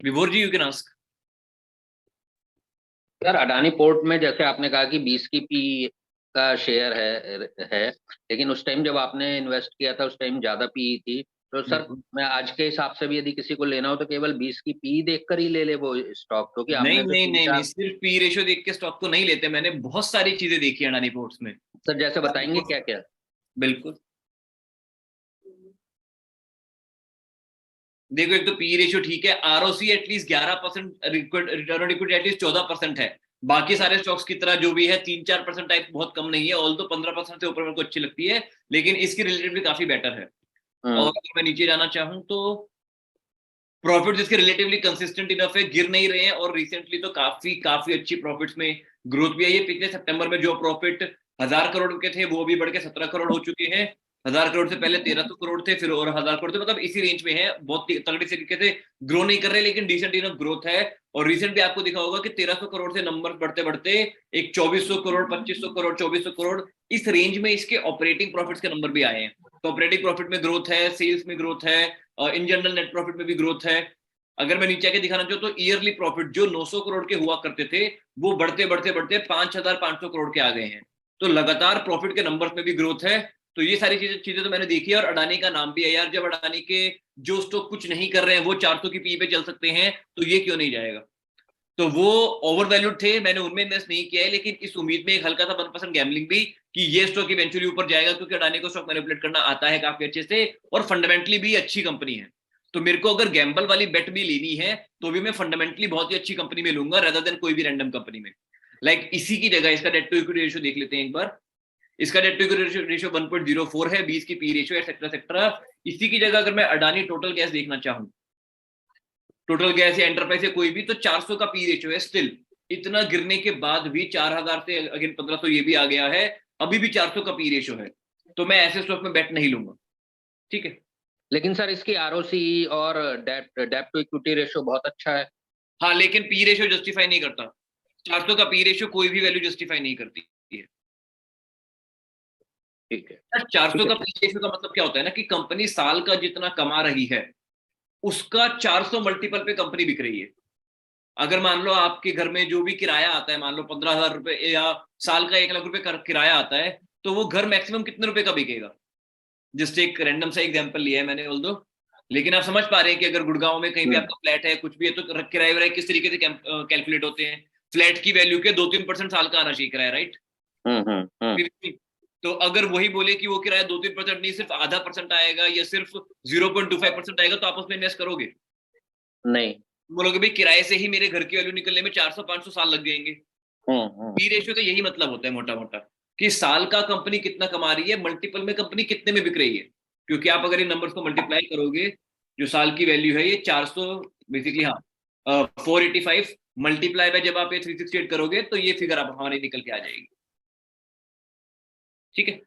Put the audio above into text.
विभोर जी, you can ask. यार Adani port में जैसे आपने कहा कि 20 की पी का शेयर है, लेकिन उस टाइम जब आपने इन्वेस्ट किया था उस टाइम ज्यादा पी थी। तो सर, बिल्कुल। मैं आज के हिसाब से भी यदि किसी को लेना हो तो केवल 20 की पी देखकर ही ले ले वो स्टॉक, क्योंकि नहीं आपने जो नहीं तीन नहीं नहीं, चार सिर्फ पी रेशियो देख के स्टॉक को नहीं लेते, मैंने बहुत सारी चीजें देखी है अडानी पोर्ट्स में। सर जैसे अडानी बताएंगे पोर्ट्स, क्या क्या? बिल्कुल। देखो, एक तो पी रेशियो ठीक है, ROC at least 11%, return on equity at least 14% है। बाकी सारे स्टॉक्स की तरह जो भी है 3-4% टाइप बहुत कम नहीं है, ऑल तो 15% से ऊपर मेरे को अच्छी लगती है, लेकिन इसकी रिलेटिवली काफी बेटर है। और हम्म। अगर मैं नीचे जाना चाहूँ तो प्रॉफिट जिसके रिलेटिवली कंसिस्टेंट इनफ है, गिर नहीं रहे हैं, और रिसेंटली तो काफी काफी अच्छी प्रॉफिट्स में ग्रोथ भी आई है। पिछले सितंबर में जो प्रॉफिट 1000 करोड़ के थे वो भी बढ़ के 17 करोड़ हो चुके हैं। 1000 करोड़ से पहले 1300 करोड़ थे, फिर और 1000 करोड़ थे, मतलब इसी रेंज में है। बहुत तगड़ी तरीके से ग्रो नहीं कर रहे, लेकिन डिसेंट इनफ ग्रोथ है। और रिसेंटली आपको दिखा होगा कि 1300 करोड़ से नंबर बढ़ते बढ़ते एक 2400 करोड़, 2500 करोड़, 2400 करोड़, इस रेंज में इसके ऑपरेटिंग प्रॉफिट्स के नंबर भी आए हैं। तो ऑपरेटिंग प्रॉफिट में ग्रोथ है, सेल्स में ग्रोथ है, इन जनरल नेट प्रॉफिट में भी ग्रोथ है। अगर मैं नीचे आके दिखाना चाहूँ तो ईयरली प्रॉफिट जो 900 करोड़ के हुआ करते थे वो बढ़ते बढ़ते बढ़ते 5500 करोड़ के आ गए हैं। तो लगातार प्रॉफिट के नंबर्स में भी ग्रोथ है। तो ये सारी चीजें चीजें तो मैंने देखी है, और अडानी का नाम भी है यार। जब अडानी के जो स्टॉक कुछ नहीं कर रहे हैं वो 400 की पी पे चल सकते हैं, तो ये क्यों नहीं जाएगा? तो वो ओवर वैल्यूड थे, मैंने उनमें इन्वेस्ट नहीं किया है, लेकिन इस उम्मीद में एक हल्का सा 1% गैम्बलिंग भी कि ये स्टॉक इवेंचुअली ऊपर जाएगा, क्योंकि अडानी को स्टॉक मैनिपुलेट करना आता है काफी अच्छे से, और फंडामेंटली भी अच्छी कंपनी है। तो मेरे को अगर गैम्बल वाली बेट भी लेनी है तो भी मैं फंडामेंटली बहुत ही अच्छी कंपनी में लूंगा, रेदर देन कोई भी रैंडम कंपनी में। इसी की जगह इसका डेट टू इक्विटी रेशियो देख लेते हैं एक बार। इसका डेट टू इक्विटी रेशियो 1.04 है, 20 की पी रेशियो, एक्सेट्रा एक्सेट्रा। इसी की जगह अगर मैं अडानी टोटल गैस देखना चाहूँ, टोटल गैस या एंटरप्राइज या कोई भी, तो 400 का पी रेशियो है स्टिल। इतना गिरने के बाद भी 4000 से अगेन 1500 ये भी आ गया है, अभी भी 400 का पी रेशियो है। तो मैं ऐसे स्टॉक में बेट नहीं लूंगा। ठीक है। लेकिन सर इसकी आरओसी और debt debt to equity ratio बहुत अच्छा है। हाँ, लेकिन पी रेशियो जस्टिफाई नहीं करता। 400 का पी रेशियो कोई भी वैल्यू जस्टिफाई नहीं करती है। ठीक है। 400 ठीक है। का पी रेशियो का मतलब क्या होता है ना, कि कंपनी साल का जितना कमा रही है उसका 400 मल्टीपल पे कंपनी बिक रही है। अगर मान लो आपके घर में जो भी किराया आता है, मान लो 15,000 रुपए या साल का 1 लाख रुपए किराया आता है, तो वो घर मैक्सिमम कितने रुपए का बिकेगा? जस्ट एक रैंडम सा एग्जांपल लिया है मैंने, बोल दो। लेकिन आप समझ पा रहे हैं कि अगर गुड़गांव में कहीं भी हम्म। आपका फ्लैट है, कुछ भी है, तो किराए वराए किस तरीके से कैलकुलेट होते हैं? फ्लैट की वैल्यू के 2-3% साल का आना चाहिए किराया, राइट? हम्म। फिर भी, तो अगर वही बोले कि वो किराया 2-3% नहीं, सिर्फ आधा परसेंट आएगा या सिर्फ 0.25% आएगा, तो आप उसमें इन्वेस्ट करोगे? नहीं। बोलोगे भाई किराए से ही मेरे घर की वैल्यू निकलने में 400-500 साल लग जाएंगे। हम्म। पी रेशियो का यही मतलब होता है मोटा मोटा, कि साल का कंपनी कितना कमा रही है, मल्टीपल में कंपनी कितने में बिक रही है। क्योंकि आप अगर इन नंबर्स को मल्टीप्लाई करोगे, जो साल की वैल्यू है ये 400, बेसिकली, हाँ, 485 मल्टीप्लाई बाय जब आप ये 368 करोगे, तो ये फिगर आप हमारी निकल के आ जाएगी। ठीक है।